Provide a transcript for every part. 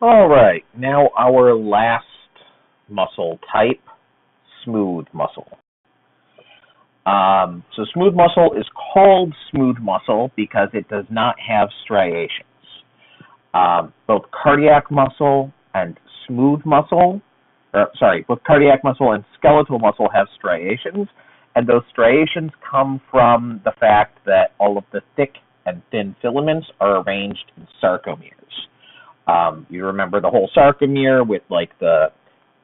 All right, now our last muscle type, smooth muscle. So smooth muscle is called smooth muscle because it does not have striations. Both cardiac muscle and both cardiac muscle and skeletal muscle have striations, and those striations come from the fact that all of the thick and thin filaments are arranged in sarcomeres. You remember the whole sarcomere with like the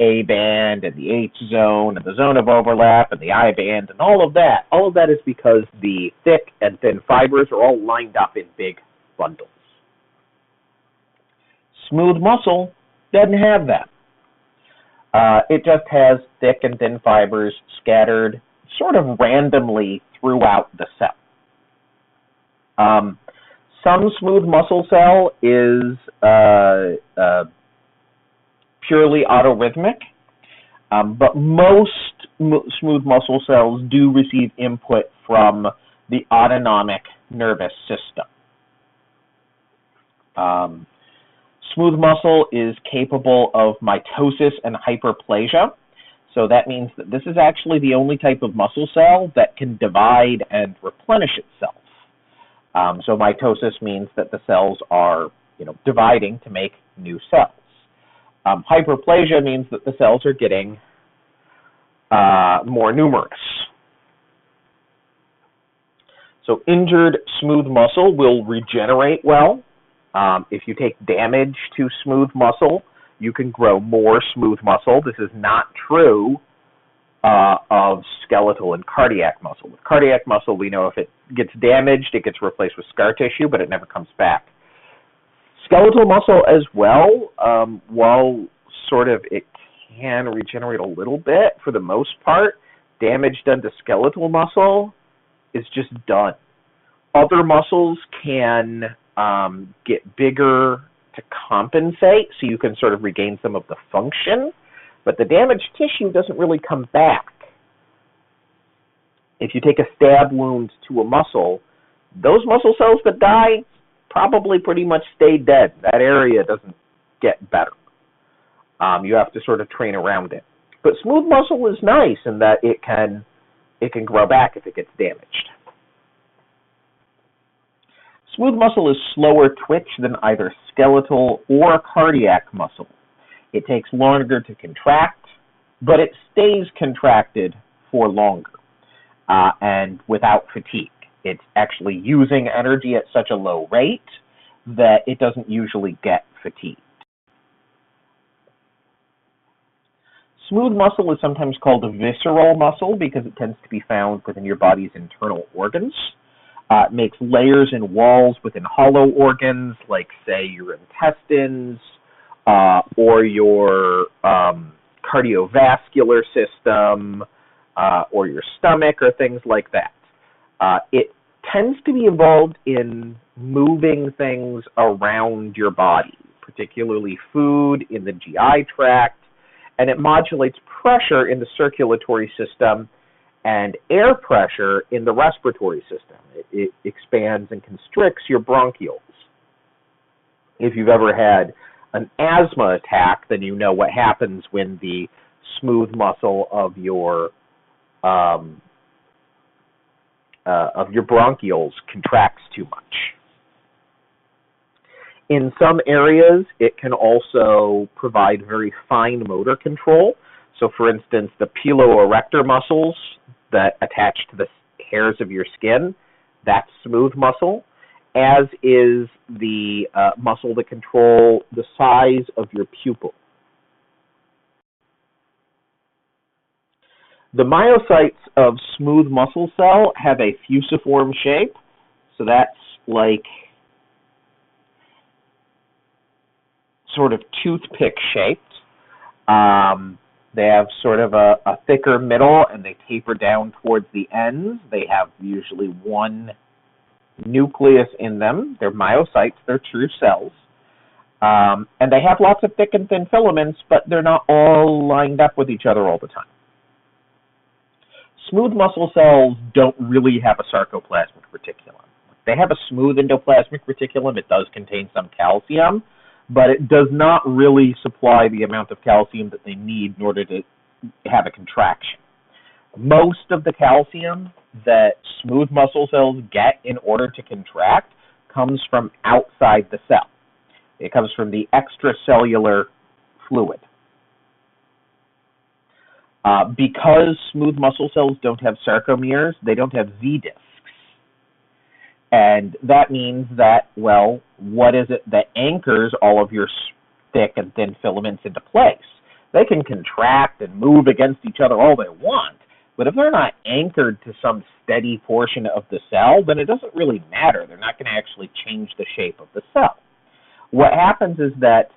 A band and the H zone and the zone of overlap and the I band and all of that. All of that is because the thick and thin fibers are all lined up in big bundles. Smooth muscle doesn't have that. It just has thick and thin fibers scattered sort of randomly throughout the cell. Some smooth muscle cell is purely autorhythmic, but most smooth muscle cells do receive input from the autonomic nervous system. Smooth muscle is capable of mitosis and hyperplasia, so that means that this is actually the only type of muscle cell that can divide and replenish itself. So mitosis means that the cells are, dividing to make new cells. Hyperplasia means that the cells are getting more numerous. So injured smooth muscle will regenerate well. If you take damage to smooth muscle, you can grow more smooth muscle. This is not true of skeletal and cardiac muscle. With cardiac muscle, we know if it gets damaged, it gets replaced with scar tissue, but it never comes back. Skeletal muscle as well, while sort of it can regenerate a little bit, for the most part, damage done to skeletal muscle is just done. Other muscles can get bigger to compensate, so you can sort of regain some of the function, but the damaged tissue doesn't really come back. If you take a stab wound to a muscle, those muscle cells that die probably pretty much stay dead. That area doesn't get better. You have to sort of train around it. But smooth muscle is nice in that it can grow back if it gets damaged. Smooth muscle is slower twitch than either skeletal or cardiac muscle. It takes longer to contract, but it stays contracted for longer and without fatigue. It's actually using energy at such a low rate that it doesn't usually get fatigued. Smooth muscle is sometimes called a visceral muscle because it tends to be found within your body's internal organs. It makes layers and walls within hollow organs, like, say, your intestines or your cardiovascular system or your stomach or things like that. It tends to be involved in moving things around your body, particularly food in the GI tract, and it modulates pressure in the circulatory system and air pressure in the respiratory system. It expands and constricts your bronchioles. If you've ever had an asthma attack, then you know what happens when the smooth muscle of your bronchioles contracts too much. In some areas, it can also provide very fine motor control. So, for instance, the piloerector muscles that attach to the hairs of your skin, that's smooth muscle, as is the muscle that control the size of your pupil. The myocytes of smooth muscle cell have a fusiform shape, so that's like sort of toothpick shaped. They have sort of a thicker middle and they taper down towards the ends. They have usually one nucleus in them. They're myocytes, they're true cells. And they have lots of thick and thin filaments, but they're not all lined up with each other all the time. Smooth muscle cells don't really have a sarcoplasmic reticulum. They have a smooth endoplasmic reticulum. It does contain some calcium, but it does not really supply the amount of calcium that they need in order to have a contraction. Most of the calcium that smooth muscle cells get in order to contract comes from outside the cell. It comes from the extracellular fluid. Because smooth muscle cells don't have sarcomeres, they don't have Z-discs. And that means that, well, what is it that anchors all of your thick and thin filaments into place? They can contract and move against each other all they want, but if they're not anchored to some steady portion of the cell, then it doesn't really matter. They're not going to actually change the shape of the cell. What happens is that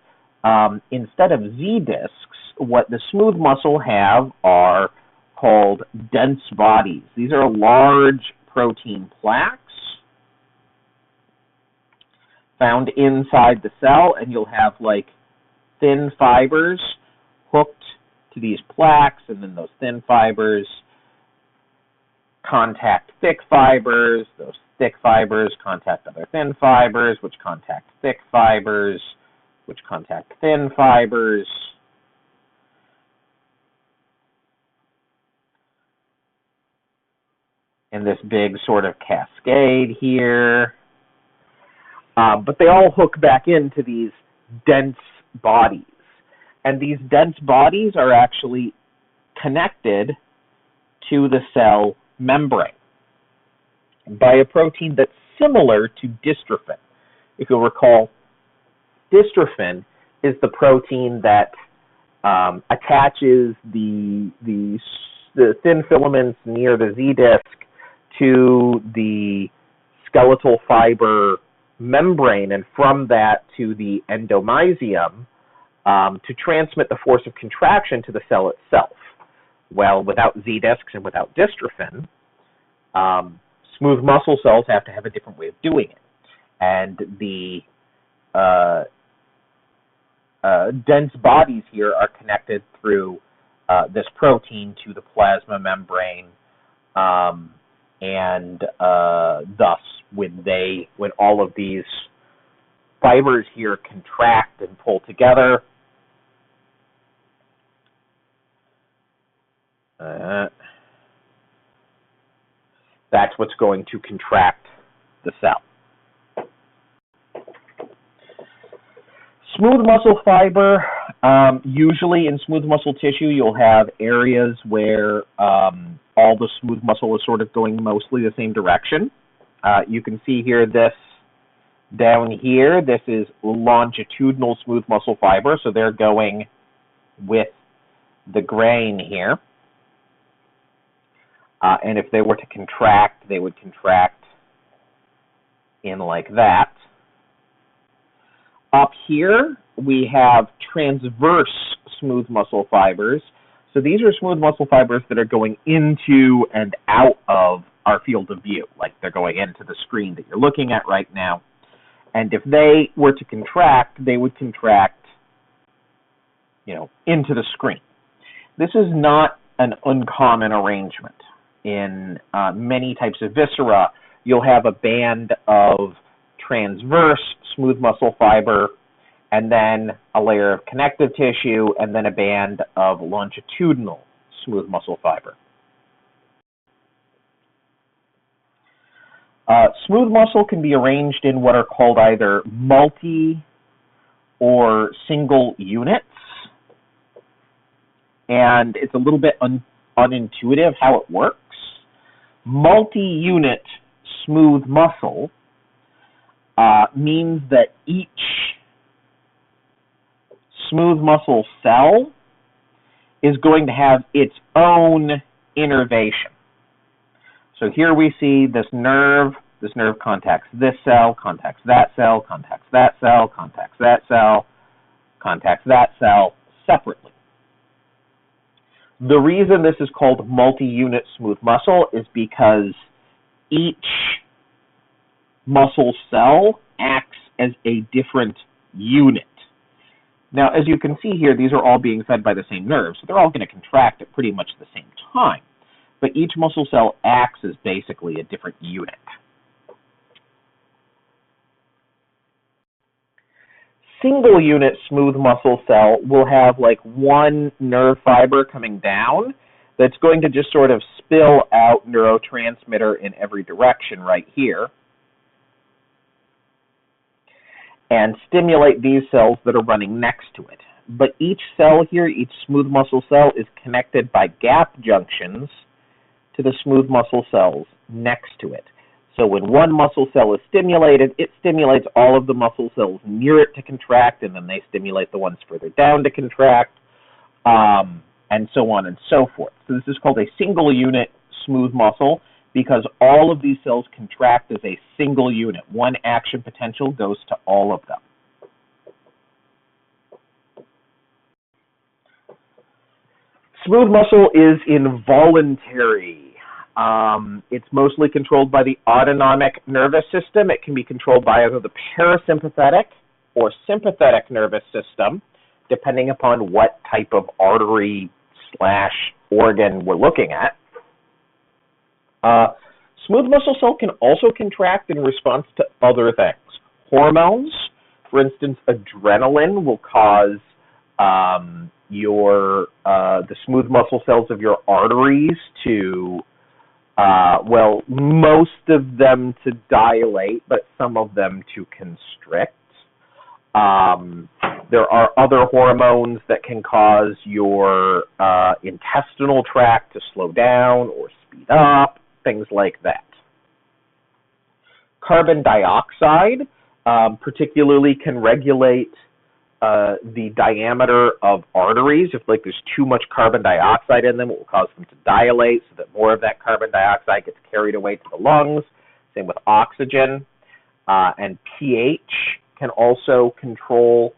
instead of Z-discs, what the smooth muscle have are called dense bodies. These are large protein plaques found inside the cell, and you'll have like thin fibers hooked to these plaques, and then those thin fibers contact thick fibers, those thick fibers contact other thin fibers, which contact thick fibers, which contact thin fibers. In this big sort of cascade here. But they all hook back into these dense bodies. And these dense bodies are actually connected to the cell membrane by a protein that's similar to dystrophin. If you'll recall, dystrophin is the protein that attaches the thin filaments near the Z-disc to the skeletal fiber membrane, and from that to the endomysium to transmit the force of contraction to the cell itself. Well, without Z-discs and without dystrophin, smooth muscle cells have to have a different way of doing it. And the dense bodies here are connected through this protein to the plasma membrane, and thus when all of these fibers here contract and pull together, that's what's going to contract the cell. Smooth muscle fiber, usually in smooth muscle tissue, you'll have areas where all the smooth muscle is sort of going mostly the same direction. You can see here this down here, this is longitudinal smooth muscle fiber, so they're going with the grain here. And if they were to contract, they would contract in like that. Up here, we have transverse smooth muscle fibers. So these are smooth muscle fibers that are going into and out of our field of view, like they're going into the screen that you're looking at right now. And if they were to contract, they would contract, into the screen. This is not an uncommon arrangement. In many types of viscera, you'll have a band of transverse smooth muscle fiber, and then a layer of connective tissue, and then a band of longitudinal smooth muscle fiber. Smooth muscle can be arranged in what are called either multi or single units, and it's a little bit unintuitive how it works. Multi-unit smooth muscle means that each smooth muscle cell is going to have its own innervation. So here we see this nerve contacts this cell, contacts that cell, contacts that cell, contacts that cell, contacts that cell separately. The reason this is called multi-unit smooth muscle is because each muscle cell acts as a different unit. Now, as you can see here, these are all being fed by the same nerves, so they're all going to contract at pretty much the same time. But each muscle cell acts as basically a different unit. single unit smooth muscle cell will have like one nerve fiber coming down that's going to just sort of spill out neurotransmitter in every direction right here and stimulate these cells that are running next to it. But each cell here, each smooth muscle cell, is connected by gap junctions to the smooth muscle cells next to it. So when one muscle cell is stimulated, it stimulates all of the muscle cells near it to contract, and then they stimulate the ones further down to contract, and so on and so forth. So this is called a single unit smooth muscle because all of these cells contract as a single unit. One action potential goes to all of them. Smooth muscle is involuntary. It's mostly controlled by the autonomic nervous system. It can be controlled by either the parasympathetic or sympathetic nervous system, depending upon what type of artery/organ we're looking at. Smooth muscle cell can also contract in response to other things. Hormones, for instance, adrenaline will cause the smooth muscle cells of your arteries to most of them to dilate, but some of them to constrict. There are other hormones that can cause your intestinal tract to slow down or speed up, things like that. Carbon dioxide particularly can regulate the diameter of arteries. If there's too much carbon dioxide in them, it will cause them to dilate so that more of that carbon dioxide gets carried away to the lungs. Same with oxygen. And pH can also control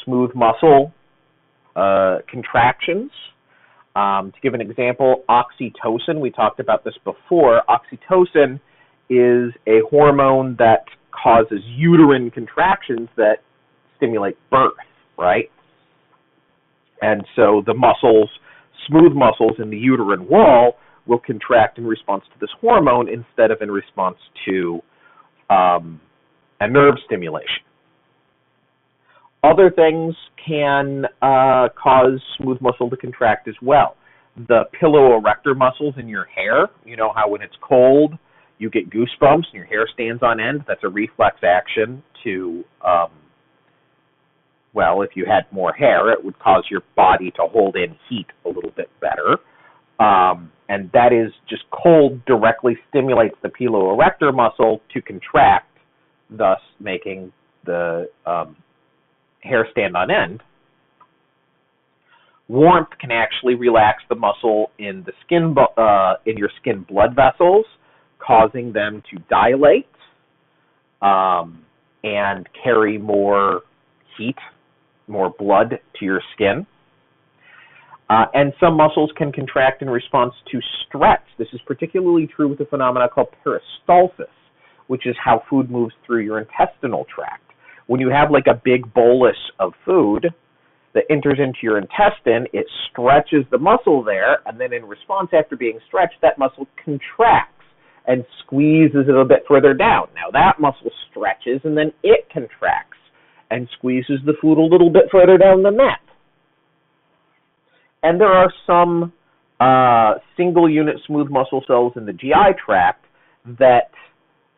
smooth muscle contractions. To give an example, oxytocin, we talked about this before. Oxytocin is a hormone that causes uterine contractions that stimulate birth, right? And so the muscles, smooth muscles in the uterine wall will contract in response to this hormone instead of in response to a nerve stimulation. Other things can cause smooth muscle to contract as well. The piloerector muscles in your hair, you know how when it's cold you get goosebumps and your hair stands on end? That's a reflex action to if you had more hair, it would cause your body to hold in heat a little bit better. And that is just cold directly stimulates the piloerector muscle to contract, thus making the hair stand on end. Warmth can actually relax the muscle in the skin, in your skin blood vessels, causing them to dilate and carry more heat, more blood to your skin. And some muscles can contract in response to stretch. This is particularly true with a phenomenon called peristalsis, which is how food moves through your intestinal tract. When you have like a big bolus of food that enters into your intestine, it stretches the muscle there, and then in response, after being stretched, that muscle contracts and squeezes it a bit further down. Now that muscle stretches, and then it contracts and squeezes the food a little bit further down than that. And there are some single unit smooth muscle cells in the GI tract that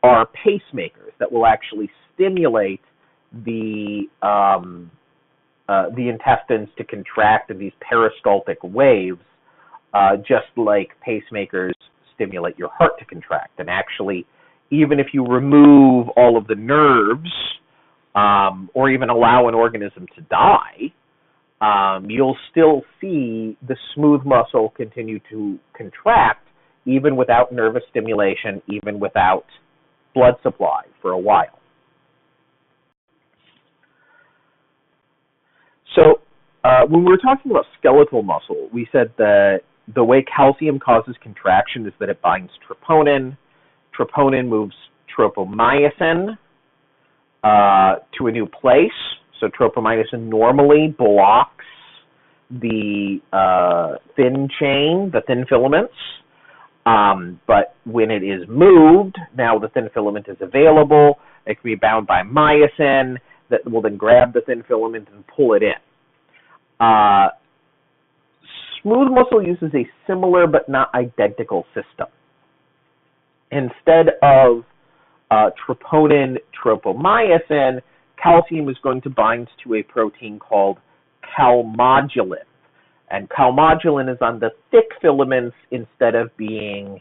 are pacemakers that will actually stimulate the intestines to contract in these peristaltic waves, just like pacemakers stimulate your heart to contract. And actually, even if you remove all of the nerves, or even allow an organism to die, you'll still see the smooth muscle continue to contract even without nervous stimulation, even without blood supply for a while. So when we were talking about skeletal muscle, we said that the way calcium causes contraction is that it binds troponin. Troponin moves tropomyosin to a new place. So tropomyosin normally blocks the thin chain, the thin filaments. But when it is moved, now the thin filament is available. It can be bound by myosin. that will then grab the thin filament and pull it in. Smooth muscle uses a similar but not identical system. Instead of troponin, tropomyosin, calcium is going to bind to a protein called calmodulin. And calmodulin is on the thick filaments instead of being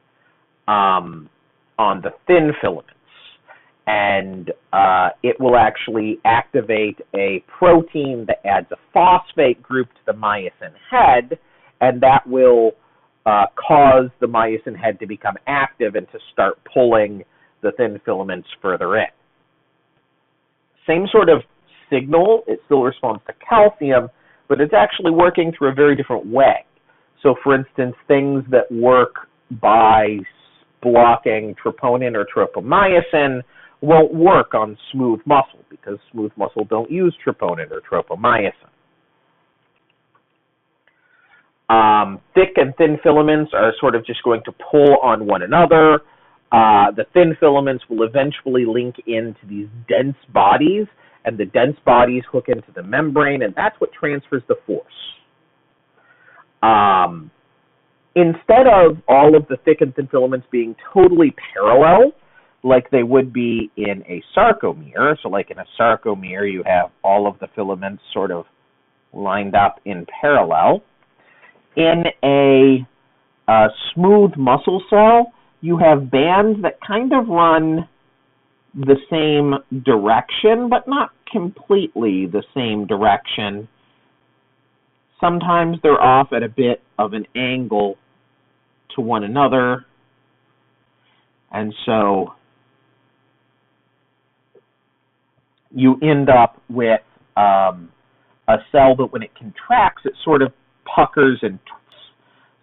on the thin filaments. And it will actually activate a protein that adds a phosphate group to the myosin head, and that will cause the myosin head to become active and to start pulling the thin filaments further in. Same sort of signal, it still responds to calcium, but it's actually working through a very different way. So for instance, things that work by blocking troponin or tropomyosin won't work on smooth muscle because smooth muscle don't use troponin or tropomyosin. Thick and thin filaments are sort of just going to pull on one another. The thin filaments will eventually link into these dense bodies, and the dense bodies hook into the membrane, and that's what transfers the force. Instead of all of the thick and thin filaments being totally parallel, like they would be in a sarcomere, so like in a sarcomere you have all of the filaments sort of lined up in parallel, in a smooth muscle cell, you have bands that kind of run the same direction, but not completely the same direction. Sometimes they're off at a bit of an angle to one another, and so you end up with a cell that when it contracts, it sort of puckers and twists.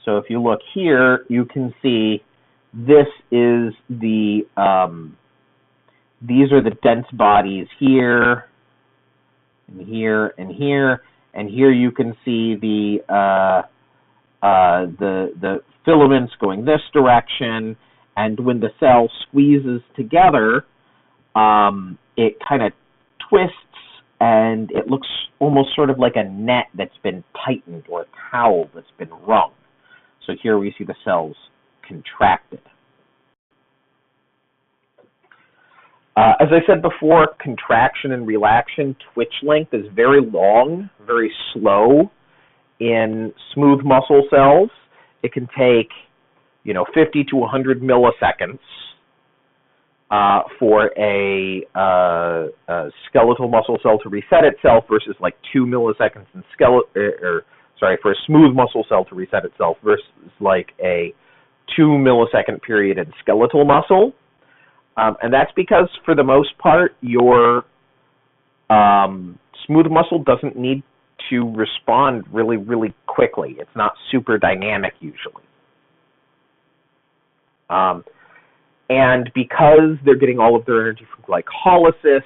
So if you look here, you can see this is the these are the dense bodies here, and here, and here, and here you can see the filaments going this direction, and when the cell squeezes together, it kind of twists, and it looks almost sort of like a net that's been tightened or a towel that's been wrung. So here we see the cells contracted. As I said before, contraction and relaxation, twitch length is very long, very slow in smooth muscle cells. It can take, 50 to 100 milliseconds for a skeletal muscle cell to reset itself versus like 2 milliseconds in for a smooth muscle cell to reset itself versus like a 2 millisecond period in skeletal muscle. And that's because, for the most part, your smooth muscle doesn't need to respond really, really quickly. It's not super dynamic usually. And because they're getting all of their energy from glycolysis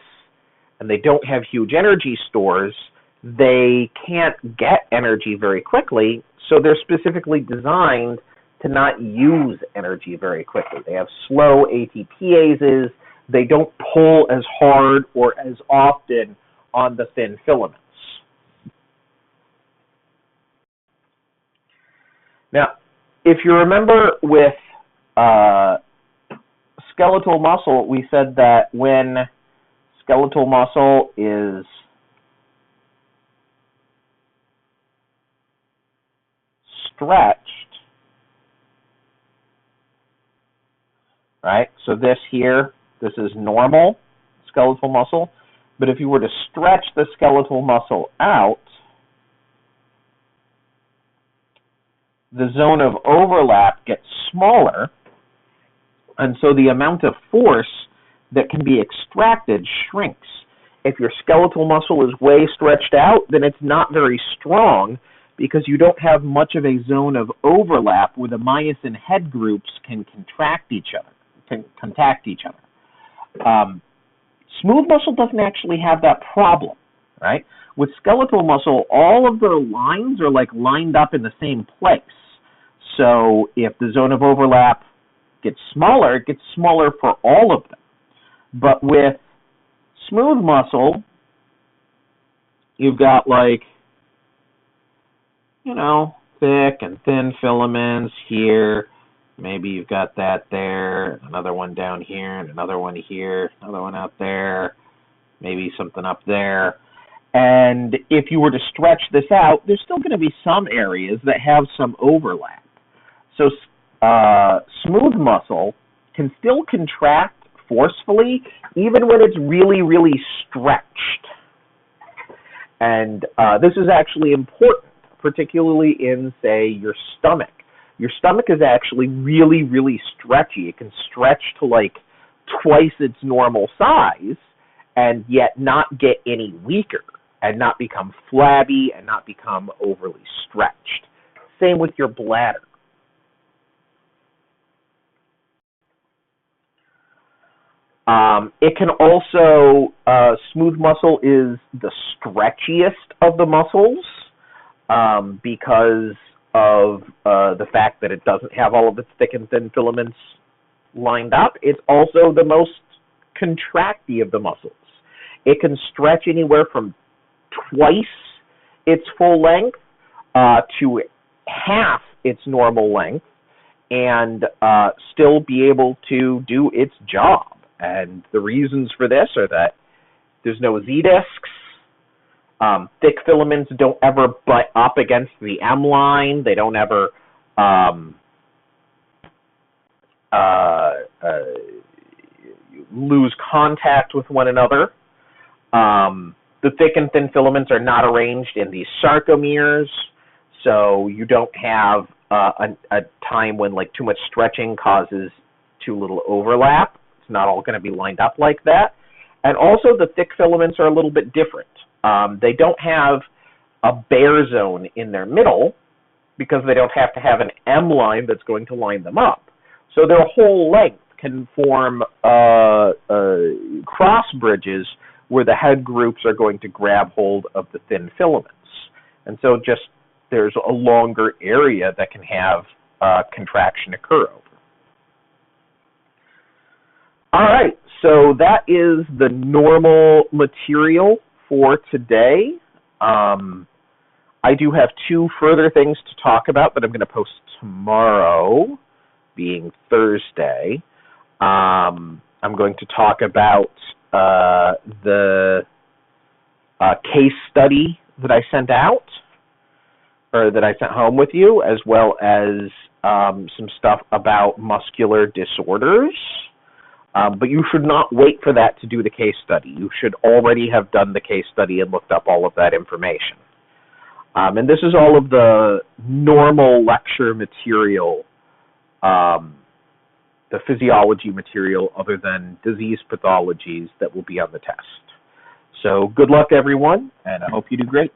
and they don't have huge energy stores, they can't get energy very quickly, so they're specifically designed to not use energy very quickly. They have slow ATPases. They don't pull as hard or as often on the thin filaments. Now, if you remember with skeletal muscle, we said that when skeletal muscle is stretched, right? So this here, this is normal skeletal muscle. But if you were to stretch the skeletal muscle out, the zone of overlap gets smaller, and so the amount of force that can be extracted shrinks. If your skeletal muscle is way stretched out, then it's not very strong because you don't have much of a zone of overlap where the myosin head groups can contact each other. Smooth muscle doesn't actually have that problem, right? With skeletal muscle, all of the lines are like lined up in the same place. So if the zone of overlap gets smaller, it gets smaller for all of them. But with smooth muscle, you've got like, you know, thick and thin filaments here. Maybe you've got that there, another one down here, and another one here, another one out there, maybe something up there. And if you were to stretch this out, there's still going to be some areas that have some overlap. So smooth muscle can still contract forcefully even when it's really, really stretched. And this is actually important, particularly in, say, your stomach. Your stomach is actually really, really stretchy. It can stretch to like twice its normal size and yet not get any weaker and not become flabby and not become overly stretched. Same with your bladder. It can also, smooth muscle is the stretchiest of the muscles because of the fact that it doesn't have all of its thick and thin filaments lined up. It's also the most contracty of the muscles. It can stretch anywhere from twice its full length to half its normal length and still be able to do its job. And the reasons for this are that there's no Z-discs. Thick filaments don't ever butt up against the M line. They don't ever lose contact with one another. The thick and thin filaments are not arranged in these sarcomeres, so you don't have a time when like too much stretching causes too little overlap. It's not all going to be lined up like that. And also the thick filaments are a little bit different. They don't have a bare zone in their middle because they don't have to have an M line that's going to line them up. So their whole length can form cross bridges where the head groups are going to grab hold of the thin filaments. And so just there's a longer area that can have contraction occur over. All right, so that is the normal material for today. I do have two further things to talk about that I'm going to post tomorrow, being Thursday. I'm going to talk about the case study that I sent out, or that I sent home with you, as well as some stuff about muscular disorders. But you should not wait for that to do the case study. You should already have done the case study and looked up all of that information. And this is all of the normal lecture material, the physiology material other than disease pathologies that will be on the test. So good luck, everyone, and I hope you do great.